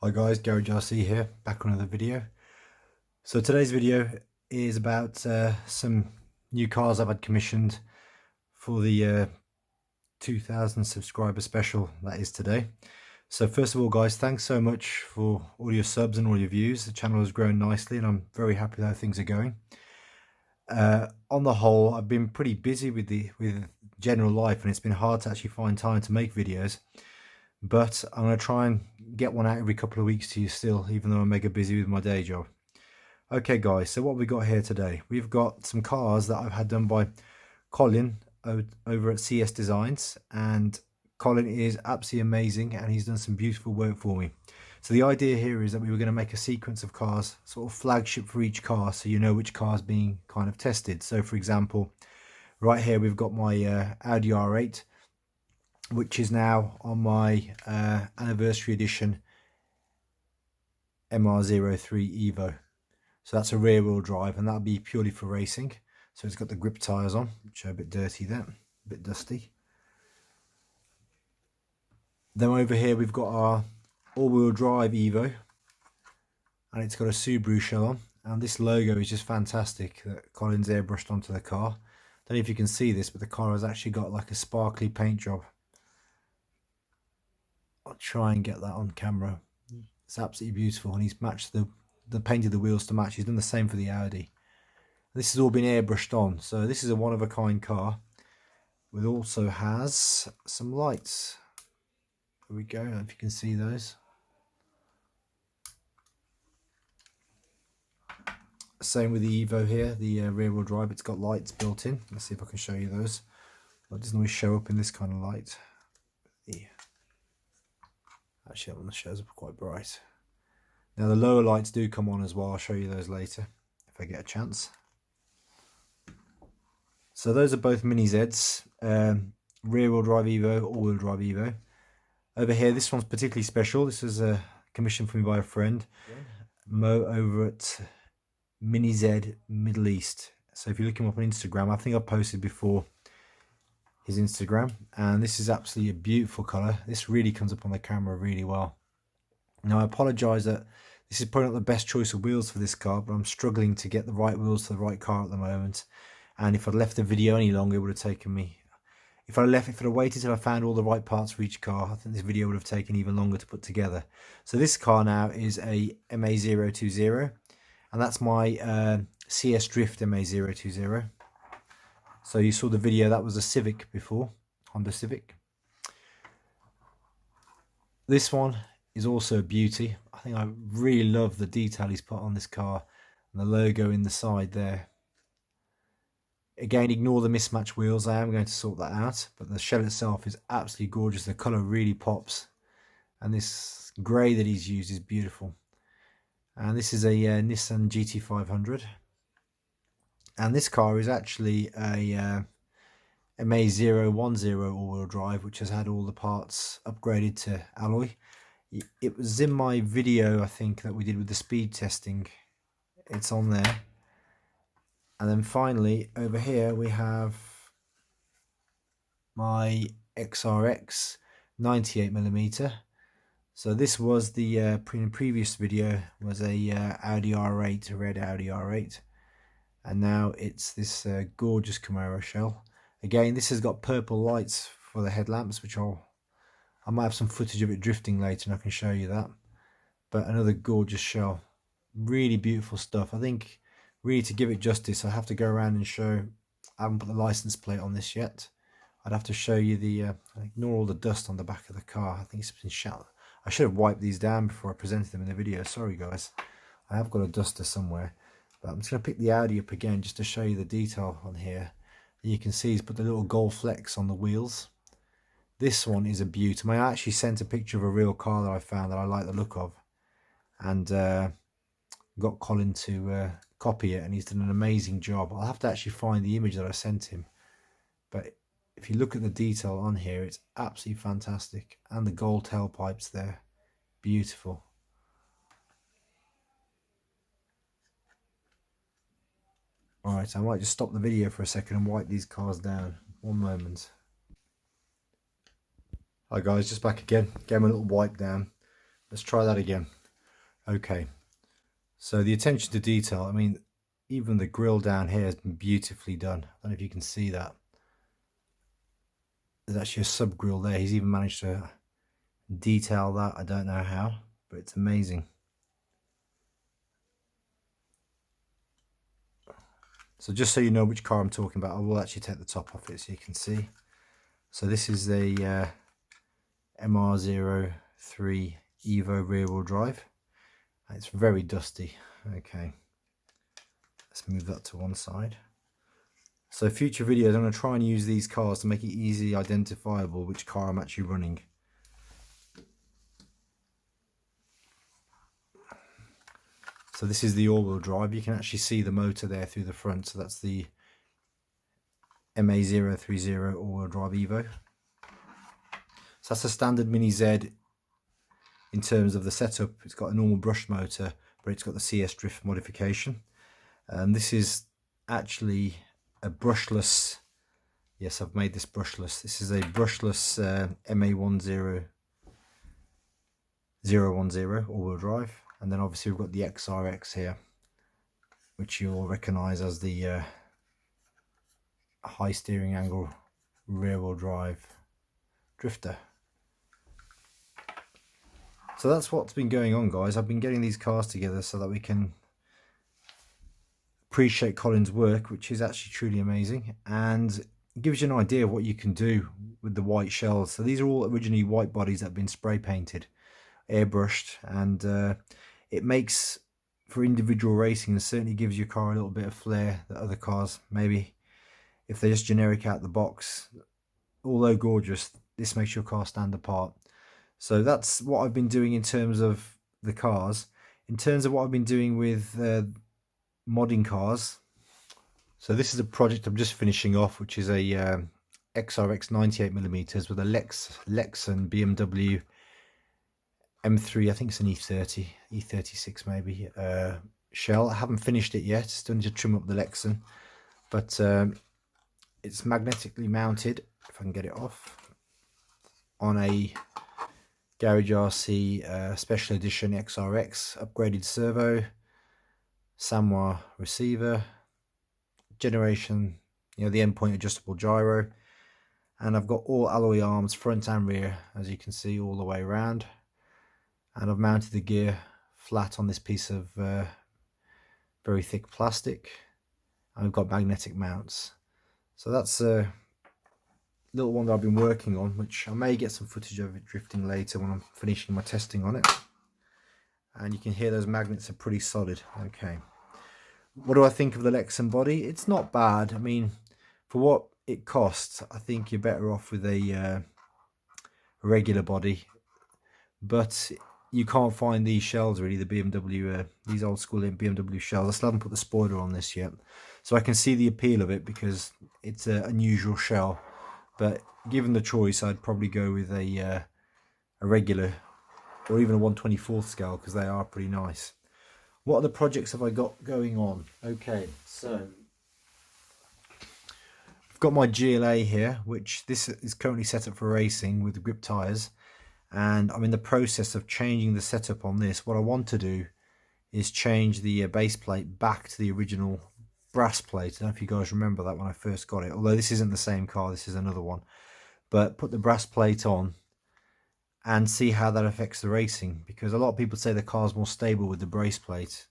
Hi guys, Garage RC here, back on another video. So today's video is about some new cars I've had commissioned for the 2000 subscriber special that is today. So first of all guys, thanks so much for all your subs and all your views. The channel has grown nicely and I'm very happy with how things are going. On the whole, I've been pretty busy with general life and it's been hard to actually find time to make videos. But I'm going to try and get one out every couple of weeks to you still, even though I'm mega busy with my day job. Okay guys, so what we got here today? We've got some cars that I've had done by Colin over at CS Designs, and Colin is absolutely amazing and he's done some beautiful work for me. So the idea here is that we were going to make a sequence of cars, sort of flagship for each car, so you know which car is being kind of tested. So for example, right here we've got my Audi R8, which is now on my anniversary edition ma030 Evo. So that's a rear wheel drive and that'll be purely for racing. So it's got the grip tyres on, which are a bit dirty there, a bit dusty. Then over here we've got our all-wheel drive Evo and it's got a Subaru shell on, and this logo is just fantastic that Colin's airbrushed onto the car. Don't know if you can see this, but the car has actually got like a sparkly paint job. I'll try and get that on camera. It's absolutely beautiful, and he's matched the painted the wheels to match. He's done the same for the Audi. This has all been airbrushed on, so this is a one-of-a-kind car. It also has some lights. There we go, if you can see those. Same with the Evo here, the rear-wheel drive. It's got lights built in. Let's see if I can show you those. It doesn't always show up in this kind of light. Actually, that one shows up quite bright. Now the lower lights do come on as well. I'll show you those later if I get a chance. So those are both Mini Zs, rear-wheel drive Evo, all-wheel drive Evo. Over here, this one's particularly special. This is a commission for me by a friend, Mo over at Mini Z Middle East. So if you look him up on Instagram, I think I've posted before his Instagram, and this is absolutely a beautiful colour. This really comes up on the camera really well. Now I apologise that this is probably not the best choice of wheels for this car, but I'm struggling to get the right wheels for the right car at the moment. And if I'd left the video any longer, it would have taken me, if I'd waited till I found all the right parts for each car, I think this video would have taken even longer to put together. So this car now is a ma020, and that's my CS Drift ma020. So you saw the video, that was a Civic before, Honda Civic. This one is also a beauty. I think I really love the detail he's put on this car and the logo in the side there. Again, ignore the mismatched wheels. I am going to sort that out, but the shell itself is absolutely gorgeous. The colour really pops, and this grey that he's used is beautiful. And this is a Nissan GT500, and this car is actually a ma010 all-wheel drive, which has had all the parts upgraded to alloy. It was in my video, I think, that we did with the speed testing. It's on there. And then finally, over here, we have my XRX 98mm. So this was the previous video was a Audi R8, a red Audi R8. And now it's this gorgeous Camaro shell. Again, this has got purple lights for the headlamps, which I might have some footage of it drifting later and I can show you that. But another gorgeous shell. Really beautiful stuff. I think really to give it justice, I have to go around and show. I haven't put the license plate on this yet. I'd have to show you the ignore all the dust on the back of the car. I think it's been shot. I should have wiped these down before I presented them in the video. Sorry guys, I have got a duster somewhere. But I'm just going to pick the Audi up again just to show you the detail on here. And you can see he's put the little gold flecks on the wheels. This one is a beauty. I actually sent a picture of a real car that I found that I like the look of, and got Colin to copy it, and he's done an amazing job. I'll have to actually find the image that I sent him, but if you look at the detail on here, it's absolutely fantastic. And the gold tailpipes there, beautiful. Alright, I might just stop the video for a second and wipe these cars down. One moment. Hi guys, just back again. Gave them a little wipe down. let's try that again. Okay, so the attention to detail, I mean, even the grill down here has been beautifully done. I don't know if you can see that. There's actually a sub grill there. He's even managed to detail that. I don't know how, but it's amazing. So just so you know which car I'm talking about, I will actually take the top off it so you can see. So this is a ma030 Evo rear wheel drive. It's very dusty. Okay, let's move that to one side. So future videos, I'm going to try and use these cars to make it easily identifiable which car I'm actually running. So this is the all-wheel drive. You can actually see the motor there through the front. So that's the ma030 all-wheel drive Evo. So that's a standard Mini Z in terms of the setup. It's got a normal brushed motor, but it's got the CS drift modification. This is actually a brushless. Yes, I've made this brushless. This is a brushless ma010 all-wheel drive. And then obviously we've got the XRX here, which you'll recognise as the high steering angle rear wheel drive drifter. So that's what's been going on, guys. I've been getting these cars together so that we can appreciate Colin's work, which is actually truly amazing, and it gives you an idea of what you can do with the white shells. So these are all originally white bodies that have been spray painted, airbrushed, and it makes for individual racing and certainly gives your car a little bit of flair that other cars, maybe if they're just generic out the box, although gorgeous, this makes your car stand apart. So that's what I've been doing in terms of the cars. In terms of what I've been doing with modding cars, so this is a project I'm just finishing off, which is a XRX 98mm with a Lexan BMW M3, I think it's an E30, E36 maybe, shell. I haven't finished it yet, still need to trim up the Lexan, but it's magnetically mounted, if I can get it off, on a Garage RC Special Edition XRX, upgraded servo, Samoa receiver, generation, the endpoint adjustable gyro, and I've got all alloy arms, front and rear, as you can see, all the way around. And I've mounted the gear flat on this piece of very thick plastic, and we've got magnetic mounts. So that's a little one that I've been working on, which I may get some footage of it drifting later when I'm finishing my testing on it. And you can hear those magnets are pretty solid. Okay, what do I think of the Lexan body? It's not bad. I mean, for what it costs, I think you're better off with a regular body, but you can't find these shells really, the BMW, these old school BMW shells. I still haven't put the spoiler on this yet, so I can see the appeal of it because it's an unusual shell. But given the choice, I'd probably go with a regular or even a 1/24 scale, because they are pretty nice. What other projects have I got going on? Okay, so I've got my GLA here, which this is currently set up for racing with the grip tyres. And I'm in the process of changing the setup on this. What I want to do is change the base plate back to the original brass plate. I don't know if you guys remember that when I first got it, although this isn't the same car, this is another one. But put the brass plate on and see how that affects the racing, because a lot of people say the car's more stable with the brass plate,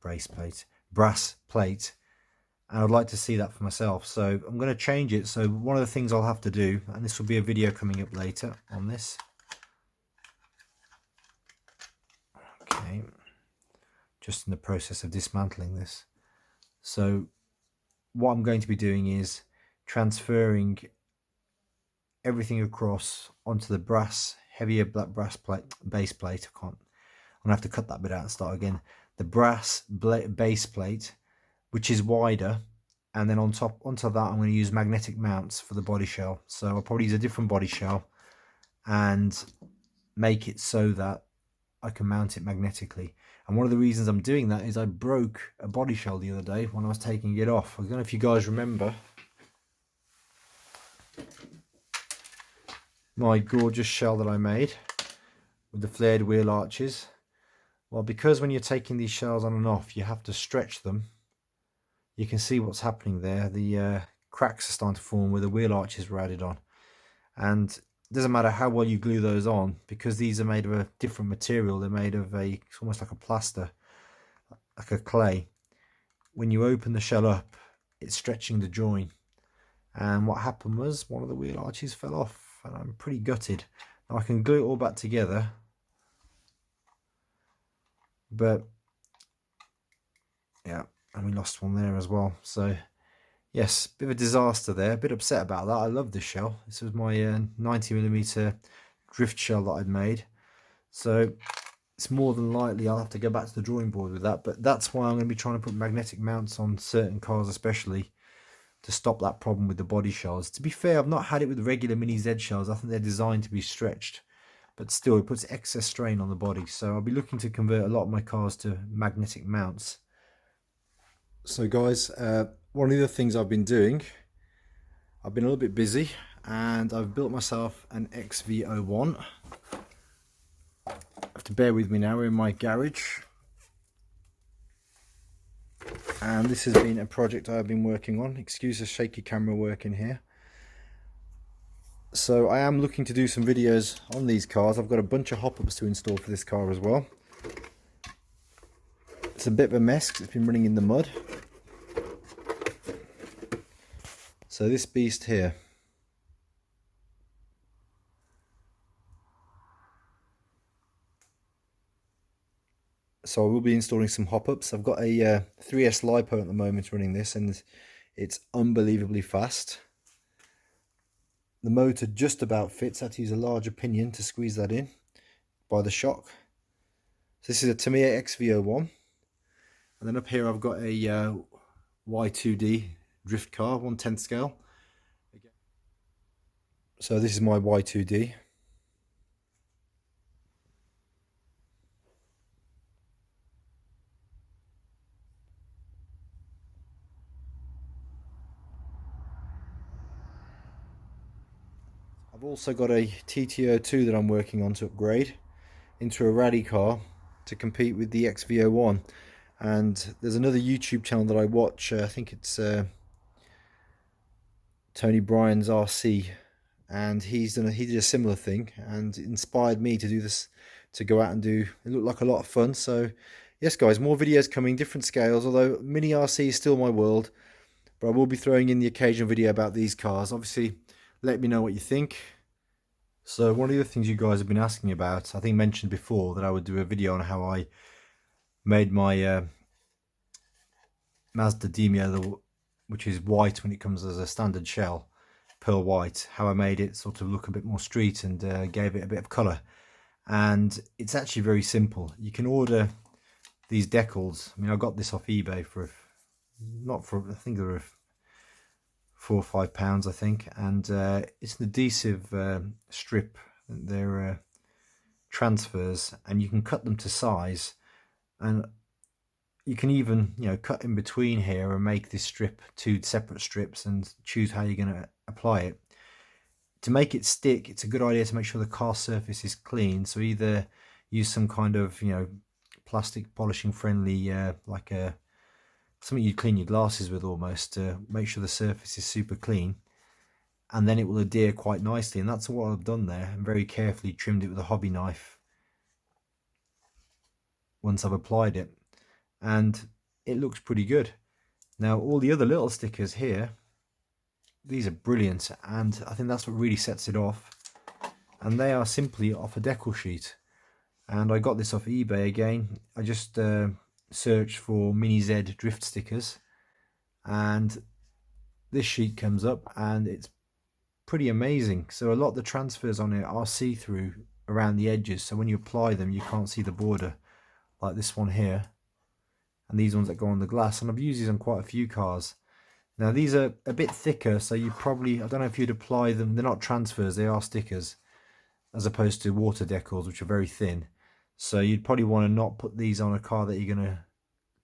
and I'd like to see that for myself. So I'm going to change it. So one of the things I'll have to do, and this will be a video coming up later on this. Okay, just in the process of dismantling this. So what I'm going to be doing is transferring everything across onto the brass, heavier black brass plate, base plate. I'm gonna have to cut that bit out and start again. The brass base plate, which is wider, and then onto that I'm going to use magnetic mounts for the body shell. So I'll probably use a different body shell and make it so that I can mount it magnetically. And one of the reasons I'm doing that is I broke a body shell the other day when I was taking it off. I don't know if you guys remember my gorgeous shell that I made. with the flared wheel arches? Well, because when you're taking these shells on and off, you have to stretch them. You can see what's happening there. The cracks are starting to form where the wheel arches were added on. And it doesn't matter how well you glue those on, because these are made of a different material. They're made of it's almost like a plaster, like a clay. When you open the shell up, it's stretching the join. And what happened was one of the wheel arches fell off, and I'm pretty gutted. Now I can glue it all back together, but yeah, and we lost one there as well. So yes, bit of a disaster there. A bit upset about that. I love this shell. This was my 90mm drift shell that I'd made. So it's more than likely I'll have to go back to the drawing board with that. But that's why I'm going to be trying to put magnetic mounts on certain cars, especially to stop that problem with the body shells. To be fair, I've not had it with regular Mini Z shells. I think they're designed to be stretched, but still it puts excess strain on the body. So I'll be looking to convert a lot of my cars to magnetic mounts. So guys, one of the other things I've been doing, I've been a little bit busy, and I've built myself an XV01. You have to bear with me now, we're in my garage. And this has been a project I've been working on. Excuse the shaky camera work in here. So I am looking to do some videos on these cars. I've got a bunch of hop-ups to install for this car as well. It's a bit of a mess because it's been running in the mud. So this beast here, so I will be installing some hop-ups. I've got a 3S LiPo at the moment running this, and it's unbelievably fast. The motor just about fits. I had to use a larger pinion to squeeze that in by the shock. So this is a Tamiya XV01, and then up here I've got a Y2D drift car, 1/10 scale. So this is my Y2D. I've also got a TT02 that I'm working on to upgrade into a rally car to compete with the XV01. And there's another YouTube channel that I watch, I think it's Tony Bryan's RC, and he did a similar thing and inspired me to do this, to go out and do. It looked like a lot of fun. So yes guys, more videos coming, different scales, although Mini RC is still my world, but I will be throwing in the occasional video about these cars. Obviously let me know what you think. So one of the other things you guys have been asking about, I think mentioned before that I would do a video on how I made my Mazda Demio, which is white when it comes as a standard shell, pearl white, how I made it sort of look a bit more street and gave it a bit of colour. And it's actually very simple. You can order these decals. I mean, I got this off eBay for, not for, I think they were £4 or £5, I think, and it's an adhesive strip. They're transfers, and you can cut them to size, and you can even, you know, cut in between here and make this strip 2 separate strips and choose how you're going to apply it. To make it stick, it's a good idea to make sure the car surface is clean. So either use some kind of, you know, plastic polishing friendly, like a something you'd clean your glasses with almost, to make sure the surface is super clean, and then it will adhere quite nicely. And that's what I've done there, and very carefully trimmed it with a hobby knife once I've applied it, and it looks pretty good. Now all the other little stickers here, these are brilliant, and I think that's what really sets it off, and they are simply off a decal sheet. And I got this off eBay again. I just search for Mini Z drift stickers, and this sheet comes up, and it's pretty amazing. So a lot of the transfers on it are see-through around the edges, so when you apply them you can't see the border, like this one here, and these ones that go on the glass. And I've used these on quite a few cars. Now these are a bit thicker, so you probably, I don't know if you'd apply them, they're not transfers, they are stickers, as opposed to water decals, which are very thin. So you'd probably want to not put these on a car that you're going to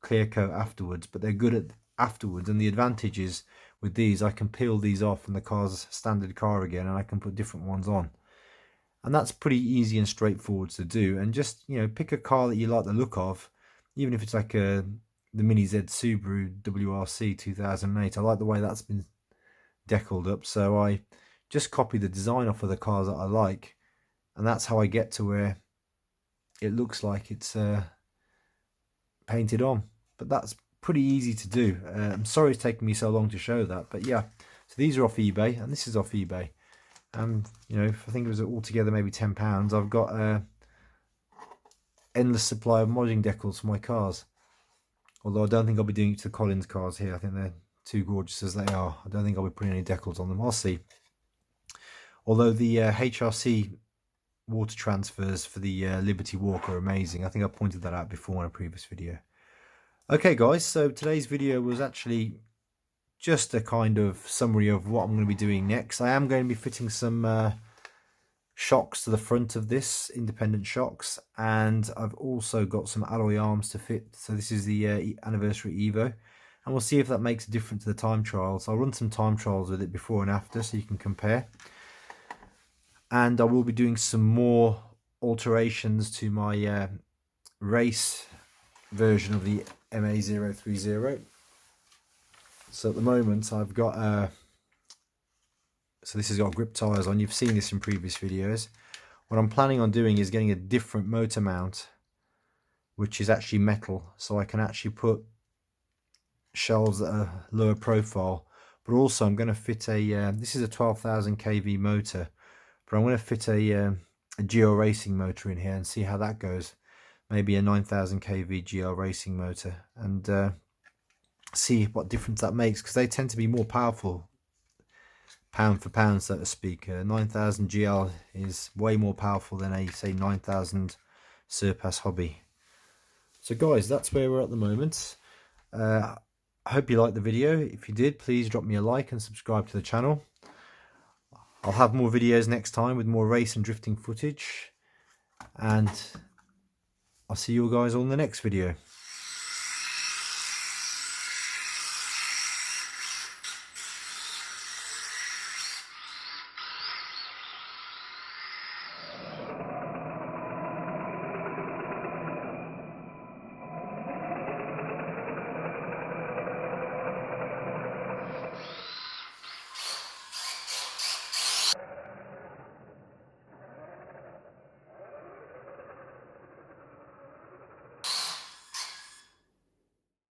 clear coat afterwards, but they're good at afterwards. And the advantage is with these, I can peel these off and the car's standard car again, and I can put different ones on. And that's pretty easy and straightforward to do. And just, you know, pick a car that you like the look of, even if it's like the Mini Z Subaru WRC 2008. I like the way that's been decaled up, so I just copy the design off of the cars that I like, and that's how I get to where it looks like it's painted on. But that's pretty easy to do. I'm sorry it's taking me so long to show that, but yeah. So these are off eBay, and this is off eBay. And you know, I think it was altogether maybe £10. I've got endless supply of modding decals for my cars. Although I don't think I'll be doing it to the Collins cars here. I think they're too gorgeous as they are. I don't think I'll be putting any decals on them. I'll see. Although the HRC water transfers for the Liberty Walk are amazing. I think I pointed that out before in a previous video. Okay guys, so today's video was actually just a kind of summary of what I'm going to be doing next. I am going to be fitting some shocks to the front of this, independent shocks, and I've also got some alloy arms to fit. So this is the anniversary Evo, and we'll see if that makes a difference to the time trials. I'll run some time trials with it before and after so you can compare. And I will be doing some more alterations to my race version of the ma030. So at the moment I've got so this has got grip tyres on. You've seen this in previous videos. What I'm planning on doing is getting a different motor mount, which is actually metal, so I can actually put shelves that are lower profile. But also I'm going to fit a this is a 12,000 kV motor, but I'm going to fit a GL racing motor in here and see how that goes. Maybe a 9,000 kV GL racing motor, and see what difference that makes, because they tend to be more powerful pound for pound, so to speak. 9,000 GL is way more powerful than a, say, 9,000 Surpass Hobby. So guys, that's where we're at the moment. I hope you liked the video. If you did, please drop me a like and subscribe to the channel. I'll have more videos next time with more race and drifting footage, and I'll see you guys on the next video.